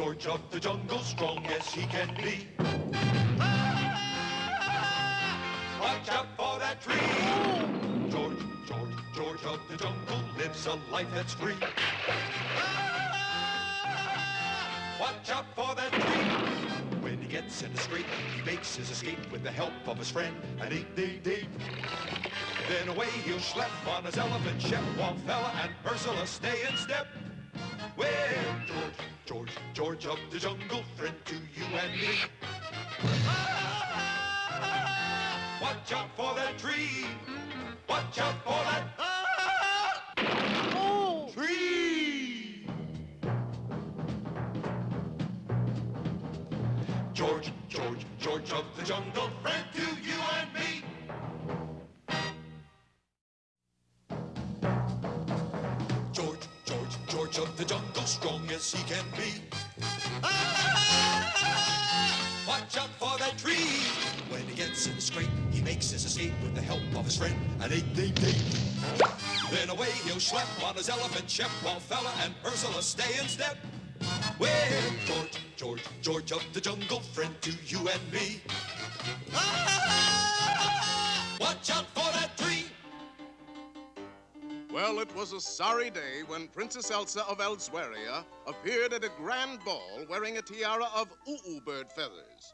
George of the jungle, strong as he can be. Watch out for that tree. George of the jungle lives a life that's free. Watch out for that tree. When he gets in a scrape, he makes his escape with the help of his friend, an 888. Then away he'll schlep on his elephant ship, while Fella and Ursula stay in step. Well, George of the jungle, friend to you and me. Watch out for that tree. Watch out for that tree. George of the jungle, friend to you and me. George of the jungle, strong as he can be. Watch out for that tree. When he gets in the scrape, he makes his escape with the help of his friend, an 888. Then away he'll schlep on his elephant ship, while Fella and Ursula stay in step. Well, George of the jungle, friend to you and me. Watch out for that tree. Well, it was a sorry day when Princess Elsa of Elsweria appeared at a grand ball wearing a tiara of bird feathers.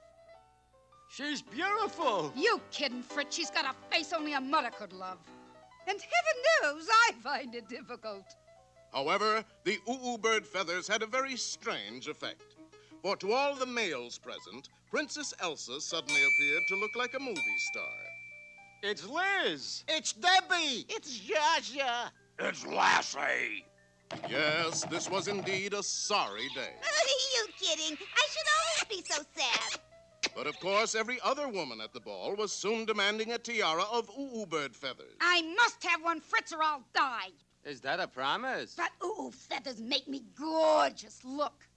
She's beautiful. You kidding, Fritz? She's got a face only a mother could love. And heaven knows I find it difficult. However, the bird feathers had a very strange effect. For to all the males present, Princess Elsa suddenly appeared to look like a movie star. It's Liz. It's Debbie. It's Yasha. It's Lassie. Yes, this was indeed a sorry day. You kidding? I should always be so sad. But of course, every other woman at the ball was soon demanding a tiara of bird feathers. I must have one, Fritz, or I'll die. Is that a promise? But feathers make me gorgeous. Look.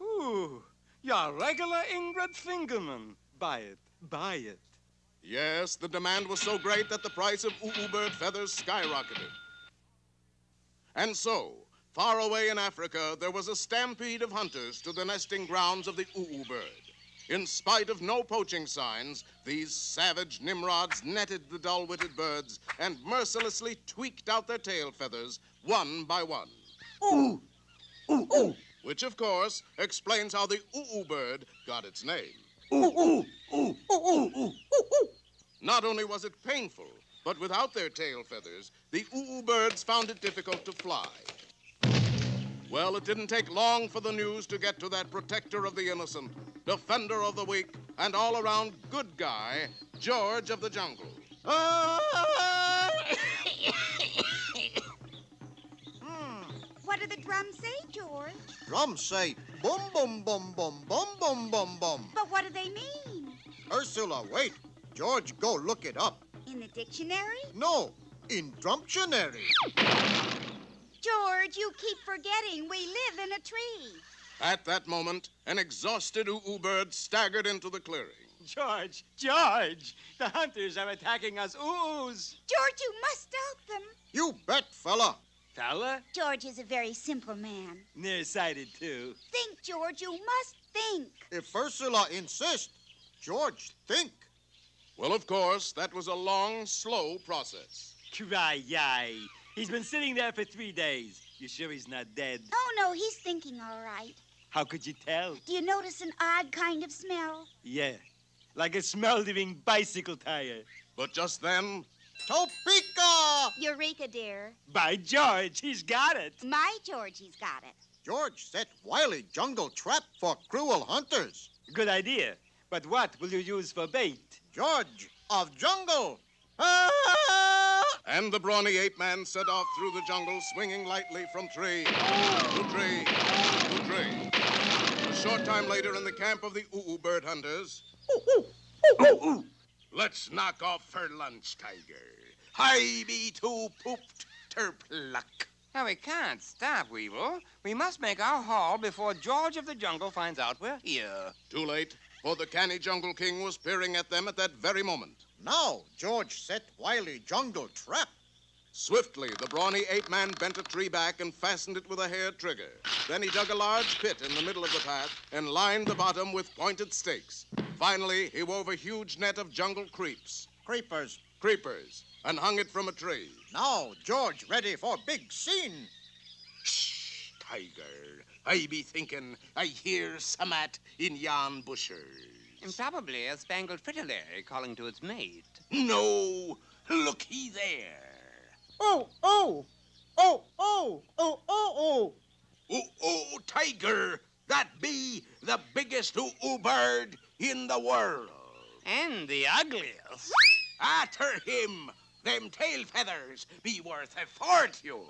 Ooh, you're regular Ingrid Fingerman. Buy it. Buy it. Yes, the demand was so great that the price of bird feathers skyrocketed. And so, far away in Africa, there was a stampede of hunters to the nesting grounds of the bird. In spite of no poaching signs, these savage Nimrods netted the dull-witted birds and mercilessly tweaked out their tail feathers one by one. Ooh, ooh, ooh. Which, of course, explains how the bird got its name. Ooh, ooh, ooh, ooh, ooh, ooh, ooh. Not only was it painful, but without their tail feathers, the birds found it difficult to fly. Well, it didn't take long for the news to get to that protector of the innocent, defender of the weak, and all-around good guy, George of the jungle. What do the drums say, George? Drums say boom, boom, boom, boom, boom, boom, boom, boom. But what do they mean? Ursula, wait. George, go look it up. In the dictionary? No, in Drumptionary. George, you keep forgetting we live in a tree. At that moment, an exhausted bird staggered into the clearing. George, the hunters are attacking us oohs. George, you must stop them. You bet, fella. Fella? George is a very simple man. Nearsighted, too. Think, George, you must think. If Ursula insists, George, think. Well, of course, that was a long, slow process. Cry-yi. He's been sitting there for 3 days. You sure he's not dead? Oh, no, he's thinking all right. How could you tell? Do you notice an odd kind of smell? Yeah, like a smoldering bicycle tire. But just then... Topeka! Eureka, dear. By George, he's got it. My George, he's got it. George set wily jungle trap for cruel hunters. Good idea. But what will you use for bait? George of jungle. And the brawny ape-man set off through the jungle, swinging lightly from tree to tree to tree. A short time later, in the camp of the bird hunters... Let's knock off for lunch, Tiger. Hi be too pooped terpluck. Now, we can't stop, Weevil. We must make our haul before George of the jungle finds out we're here. Too late, for the canny jungle king was peering at them at that very moment. Now George set wily jungle trap. Swiftly, the brawny ape-man bent a tree back and fastened it with a hair trigger. Then he dug a large pit in the middle of the path and lined the bottom with pointed stakes. Finally, he wove a huge net of jungle creeps. Creepers. Creepers, and hung it from a tree. Now, George, ready for big scene. Shh, Tiger. I be thinking I hear summat in yon bushes. And probably a spangled fritillary calling to its mate. No, looky there. Oh, oh, oh, oh, oh, oh, oh. Oh, Tiger, that be the biggest bird in the world. And the ugliest. After him, them tail feathers be worth a fortune.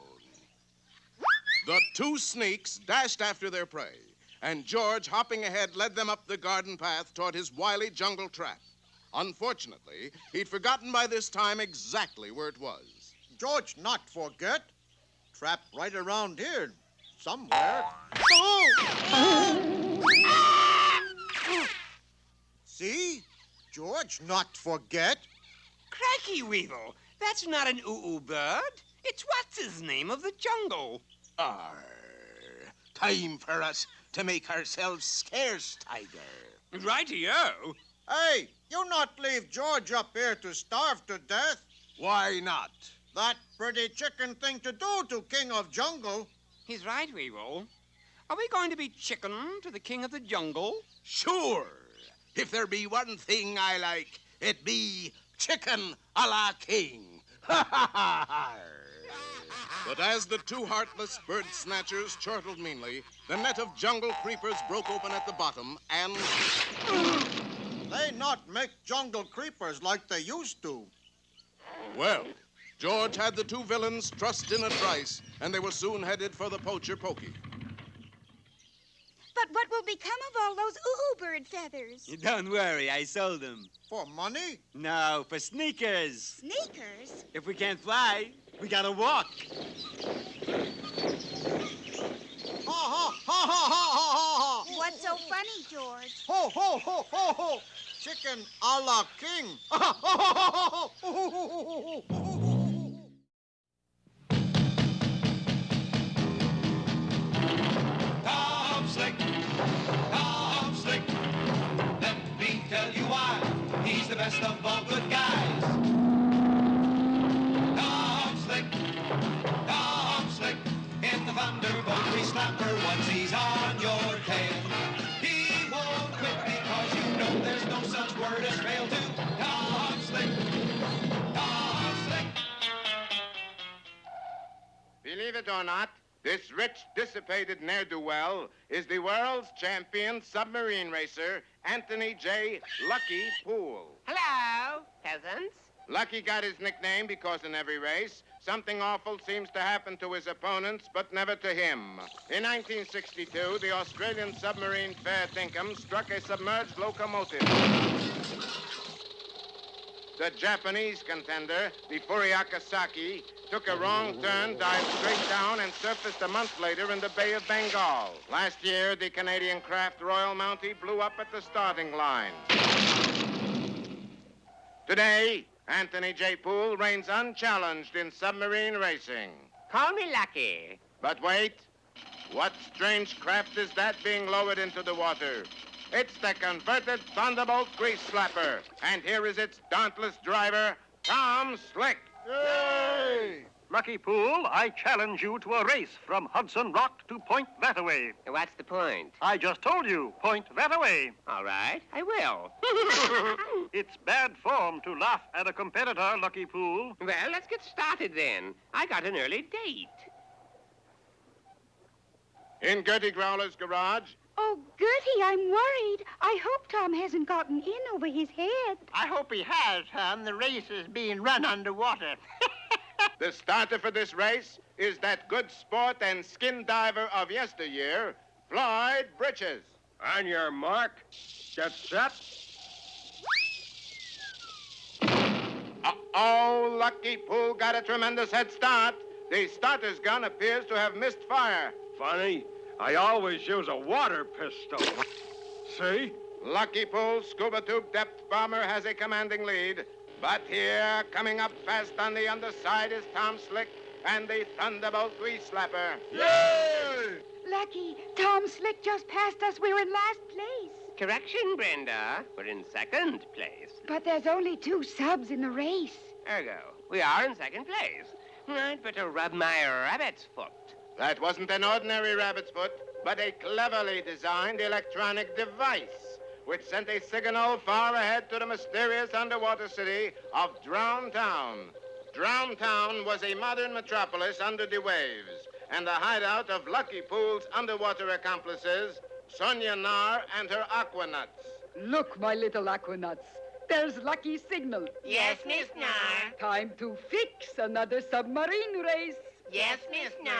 The two sneaks dashed after their prey, and George, hopping ahead, led them up the garden path toward his wily jungle trap. Unfortunately, he'd forgotten by this time exactly where it was. George not forget. Trap right around here, somewhere. Oh! See? George not forget. Cracky, Weevil. That's not an bird. It's what's-his-name of the jungle. Time for us to make ourselves scarce, Tiger. Righty-o. Hey, you not leave George up here to starve to death. Why not? That pretty chicken thing to do to King of Jungle. He's right, Weevil. Are we going to be chicken to the king of the jungle? Sure. If there be one thing I like, it be chicken a la king. Ha ha ha ha. But as the two heartless bird snatchers chortled meanly, the net of jungle creepers broke open at the bottom and... They not make jungle creepers like they used to. Well, George had the two villains trussed in a trice, and they were soon headed for the poacher Pokey. But what will become of all those bird feathers? Don't worry, I sold them. For money? No, for sneakers. Sneakers? If we can't fly, we gotta walk. Ha ha ha ha ha ha ha! What's so funny, George? Ho ho ho ho ho! Chicken a la king. Tom Slick, let me tell you why he's the best of all good guys. Tom Slick, in the thunderbolt we slapper once he's on your tail. He won't quit because you know there's no such word as fail to Tom Slick. Believe it or not, this rich, dissipated ne'er-do-well is the world's champion submarine racer, Anthony J. Lucky Poole. Hello, peasants. Lucky got his nickname because in every race, something awful seems to happen to his opponents, but never to him. In 1962, the Australian submarine Fair Dinkum struck a submerged locomotive. The Japanese contender, the Furiakasaki, took a wrong turn, dived straight down, and surfaced a month later in the Bay of Bengal. Last year, the Canadian craft Royal Mountie blew up at the starting line. Today, Anthony J. Poole reigns unchallenged in submarine racing. Call me Lucky. But wait, what strange craft is that being lowered into the water? It's the converted Thunderbolt grease slapper. And here is its dauntless driver, Tom Slick. Yay! Lucky Poole, I challenge you to a race from Hudson Rock to Point Thataway. What's the point? I just told you, Point Thataway. All right, I will. It's bad form to laugh at a competitor, Lucky Poole. Well, let's get started then. I got an early date. In Gertie Growler's garage, Oh, Gertie, I'm worried. I hope Tom hasn't gotten in over his head. I hope he has, hon. The race is being run underwater. the starter for this race is that good sport and skin diver of yesteryear, Floyd Britches. On your mark, get set. Uh-oh, Lucky Poole got a tremendous head start. The starter's gun appears to have missed fire. Funny, I always use a water pistol. See? Lucky Poole's scuba tube depth bomber has a commanding lead. But here, coming up fast on the underside, is Tom Slick and the Thunderbolt Grease Slapper. Yay! Lucky, Tom Slick just passed us. We're in last place. Correction, Brenda. We're in second place. But there's only 2 subs in the race. Ergo, we are in second place. I'd better rub my rabbit's foot. That wasn't an ordinary rabbit's foot, but a cleverly designed electronic device which sent a signal far ahead to the mysterious underwater city of Drown Town. Drown Town was a modern metropolis under the waves and the hideout of Lucky Pool's underwater accomplices, Sonia Nar and her aquanuts. Look, my little aquanuts. There's Lucky's signal. Yes, Miss Nar. Time to fix another submarine race. Yes, Miss Nar.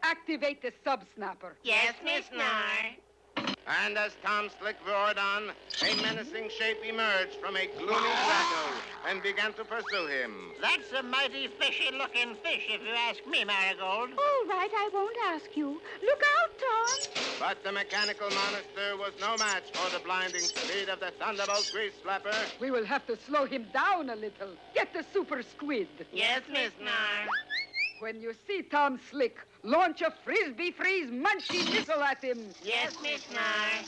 Activate the sub-snapper. Yes, Miss Nar. And as Tom Slick roared on, a menacing shape emerged from a gloomy grotto and began to pursue him. That's a mighty fishy-looking fish, if you ask me, Marigold. All right, I won't ask you. Look out, Tom. But the mechanical monster was no match for the blinding speed of the Thunderbolt Grease Slapper. We will have to slow him down a little. Get the super squid. Yes, Miss Nar. When you see Tom Slick, launch a frisbee freeze munchy missile at him. Yes, Miss Nar.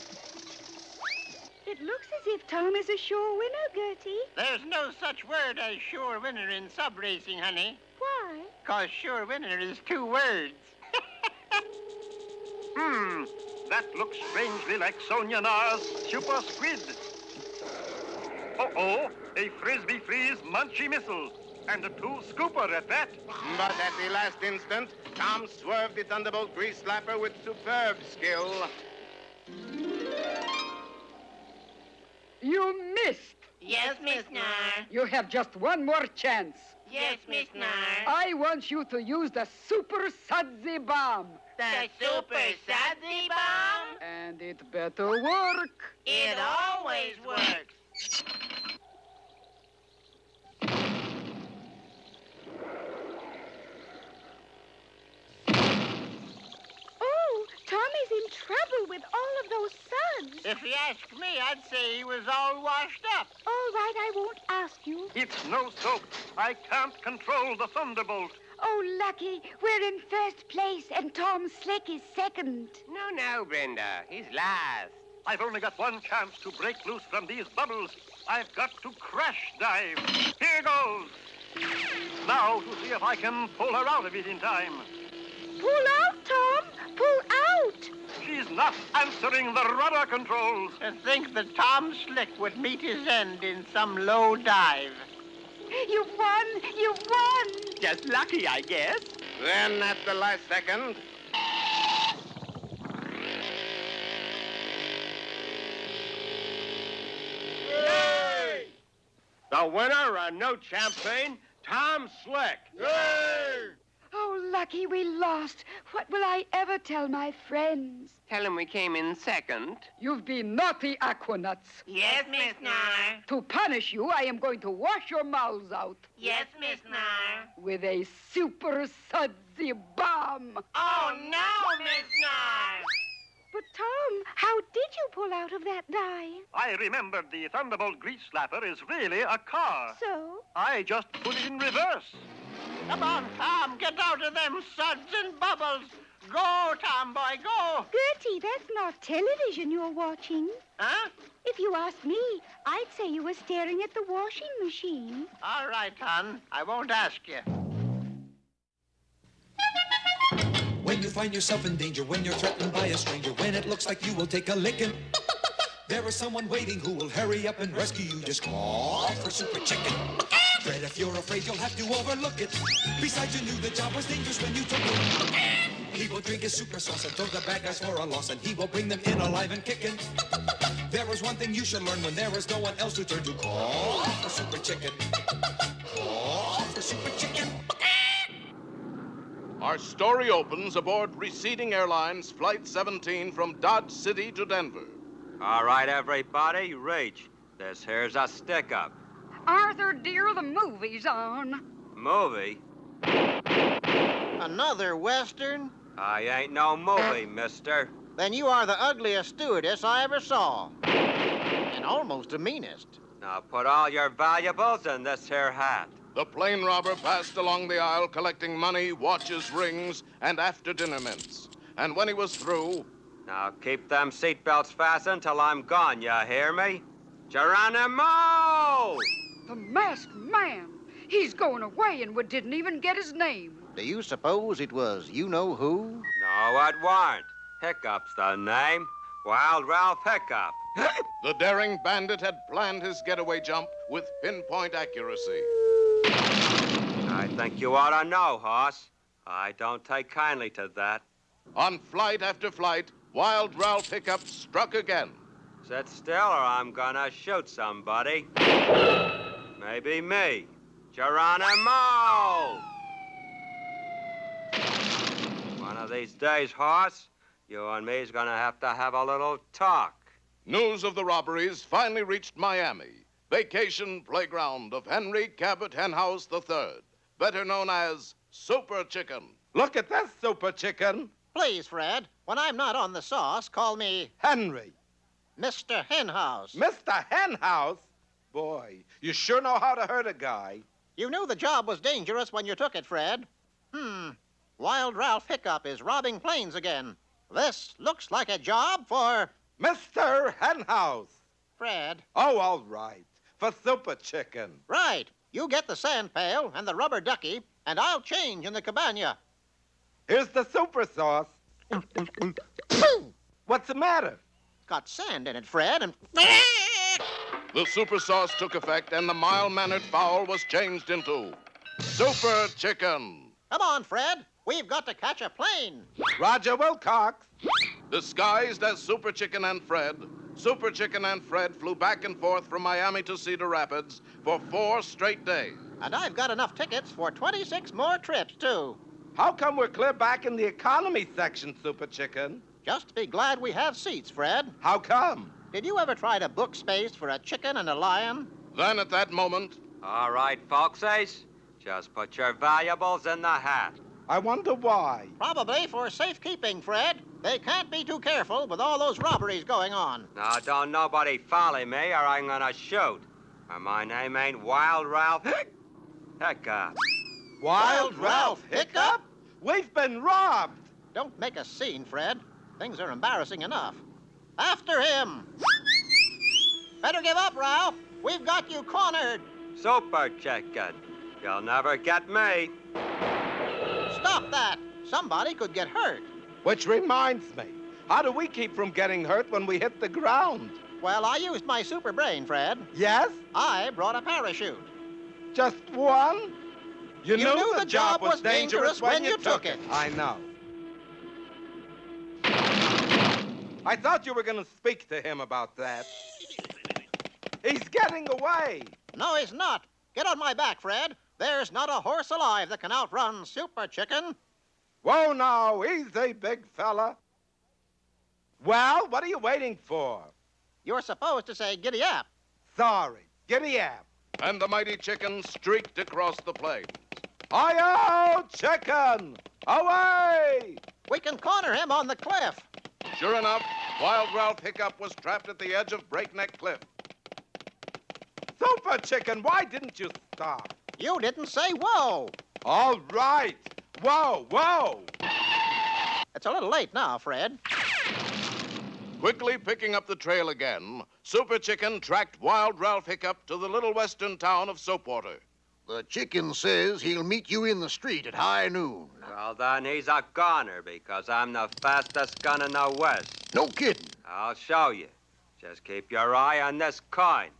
It looks as if Tom is a sure winner, Gertie. There's no such word as sure winner in sub racing, honey. Why? 'Cause sure winner is 2 words. That looks strangely like Sonia Nar's super squid. Uh-oh, a frisbee freeze munchy missile. And a 2 scooper at that. But at the last instant, Tom swerved the Thunderbolt Grease Slapper with superb skill. You missed. Yes, Miss Nar. You have just one more chance. Yes, Miss Nar. I want you to use the super sudsy bomb. The super sudsy bomb? And it better work. It always works. Tom is in trouble with all of those suds. If you ask me, I'd say he was all washed up. All right, I won't ask you. It's no soap. I can't control the Thunderbolt. Oh, Lucky, we're in first place and Tom Slick is second. No, Brenda. He's last. I've only got one chance to break loose from these bubbles. I've got to crash dive. Here goes. Now to see if I can pull her out of it in time. Pull out, Tom. Pull out. She's not answering the rudder controls. To think that Tom Slick would meet his end in some low dive. You've won. You've won. Just lucky, I guess. Then at the last second... Yay! The winner and no champagne, Tom Slick. Yay! Oh, Lucky, we lost. What will I ever tell my friends? Tell him we came in second. You've been naughty aquanuts. Yes, Miss Nar. To punish you, I am going to wash your mouths out. Yes, Miss Nar. With a super sudsy bomb. Oh, no, Miss Nar. But, Tom, how did you pull out of that dive? I remembered the Thunderbolt Grease Slapper is really a car. So? I just put it in reverse. Come on, Tom, get out of them suds and bubbles. Go, Tom boy, go. Gertie, that's not television you're watching. Huh? If you ask me, I'd say you were staring at the washing machine. All right, hon. I won't ask you. When you find yourself in danger, when you're threatened by a stranger, when it looks like you will take a licking, there is someone waiting who will hurry up and rescue you. Just call for Super Chicken. Fred, if you're afraid, you'll have to overlook it. Besides, you knew the job was dangerous when you took it. He will drink his super sauce and throw the bad guys for a loss, and he will bring them in alive and kicking. There is one thing you should learn when there is no one else to turn to. Call for Super Chicken. Call for Super Chicken. Our story opens aboard Receding Airlines Flight 17 from Dodge City to Denver. All right, everybody, reach. This here's a stick-up. Arthur, dear, the movie's on. Movie? Another Western? I ain't no movie, mister. Then you are the ugliest stewardess I ever saw. And almost the meanest. Now put all your valuables in this here hat. The plain robber passed along the aisle collecting money, watches, rings, and after-dinner mints. And when he was through... Now keep them seatbelts fastened till I'm gone, you hear me? Geronimo! The masked man. He's going away and we didn't even get his name. Do you suppose it was you-know-who? No, it weren't. Hiccup's the name. Wild Ralph Hiccup. The daring bandit had planned his getaway jump with pinpoint accuracy. I think you ought to know, hoss. I don't take kindly to that. On flight after flight, Wild Ralph Hiccup struck again. Sit still or I'm gonna shoot somebody. Maybe me. Geronimo! One of these days, hoss, you and me's gonna have a little talk. News of the robberies finally reached Miami, vacation playground of Henry Cabot Henhouse III, better known as Super Chicken. Look at this, Super Chicken. Please, Fred, when I'm not on the sauce, call me Henry. Mr. Henhouse. Mr. Henhouse? Boy, you sure know how to hurt a guy. You knew the job was dangerous when you took it, Fred. Wild Ralph Hiccup is robbing planes again. This looks like a job for... Mr. Henhouse. Fred. Oh, all right. For Super Chicken. Right. You get the sand pail and the rubber ducky, and I'll change in the cabana. Here's the super sauce. What's the matter? Got sand in it, Fred, and... The super sauce took effect, and the mild-mannered fowl was changed into Super Chicken. Come on, Fred. We've got to catch a plane. Roger Wilcox. Disguised as Super Chicken and Fred, Super Chicken and Fred flew back and forth from Miami to Cedar Rapids for 4 straight days. And I've got enough tickets for 26 more trips, too. How come we're clear back in the economy section, Super Chicken? Just be glad we have seats, Fred. How come? Did you ever try to book space for a chicken and a lion? Then at that moment... All right, folksies. Just put your valuables in the hat. I wonder why. Probably for safekeeping, Fred. They can't be too careful with all those robberies going on. Now, don't nobody follow me or I'm gonna shoot. Or my name ain't Wild Ralph Hiccup. Wild Ralph Hiccup? We've been robbed. Don't make a scene, Fred. Things are embarrassing enough. After him. Better give up, Ralph. We've got you cornered. Super Chicken. You'll never get me. Stop that. Somebody could get hurt. Which reminds me, how do we keep from getting hurt when we hit the ground? Well, I used my super brain, Fred. Yes? I brought a parachute. Just one? You knew the job was dangerous when you took it. I know. I thought you were going to speak to him about that. He's getting away. No, he's not. Get on my back, Fred. There's not a horse alive that can outrun Super Chicken. Whoa, now, easy, big fella. Well, what are you waiting for? You're supposed to say giddy up. Sorry, giddy up. And the mighty chicken streaked across the plains. Hi-yo, chicken! Away! We can corner him on the cliff. Sure enough, Wild Ralph Hiccup was trapped at the edge of Breakneck Cliff. Super Chicken, why didn't you stop? You didn't say whoa. All right. Whoa, whoa. It's a little late now, Fred. Quickly picking up the trail again, Super Chicken tracked Wild Ralph Hiccup to the little western town of Soapwater. The chicken says he'll meet you in the street at high noon. Well, then he's a goner because I'm the fastest gun in the West. No kidding. I'll show you. Just keep your eye on this coin.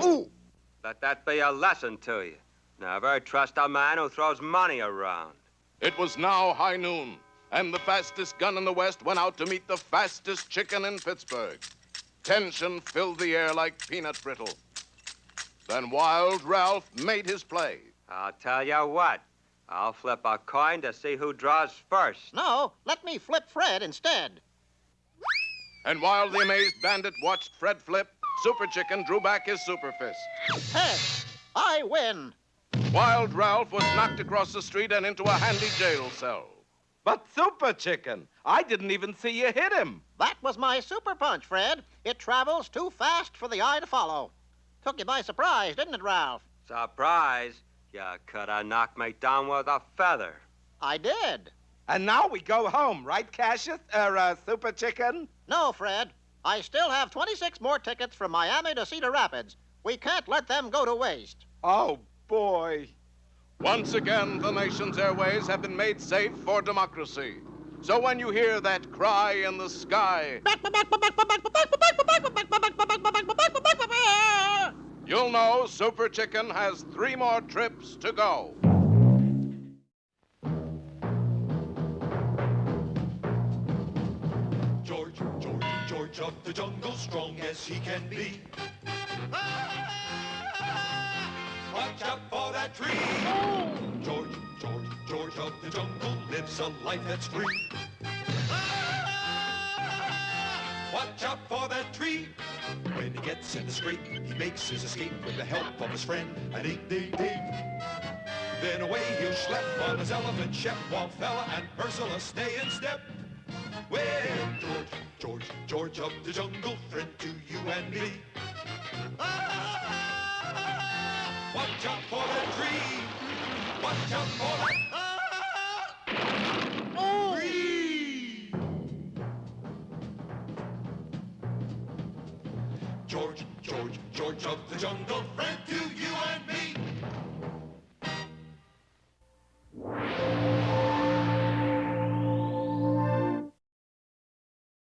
Ooh! Let that be a lesson to you. Never trust a man who throws money around. It was now high noon, and the fastest gun in the West went out to meet the fastest chicken in Pittsburgh. Tension filled the air like peanut brittle. Then Wild Ralph made his play. I'll tell you what. I'll flip a coin to see who draws first. No, let me flip Fred instead. And while the amazed bandit watched Fred flip, Super Chicken drew back his super fist. Heads. I win. Wild Ralph was knocked across the street and into a handy jail cell. But Super Chicken, I didn't even see you hit him. That was my super punch, Fred. It travels too fast for the eye to follow. Took you by surprise, didn't it, Ralph? Surprise? You could have knocked me down with a feather. I did. And now we go home, right, Cassius? Super Chicken? No, Fred. I still have 26 more tickets from Miami to Cedar Rapids. We can't let them go to waste. Oh, boy. Once again, the nation's airways have been made safe for democracy. So when you hear that cry in the sky, you'll know Super Chicken has 3 more trips to go. George, George, George of the jungle, strong as he can be. Watch out for that tree. George, George, George of the jungle lives a life that's free. Watch out for that tree. When he gets in the scrape, he makes his escape with the help of his friend, an 8-day-day. Then away he'll schlep on his elephant ship, while Fella and Ursula stay in step. Well, George, George, George of the jungle, friend to you and me. Watch out for that tree. Watch out for that tree. George, George, George of the jungle, friend to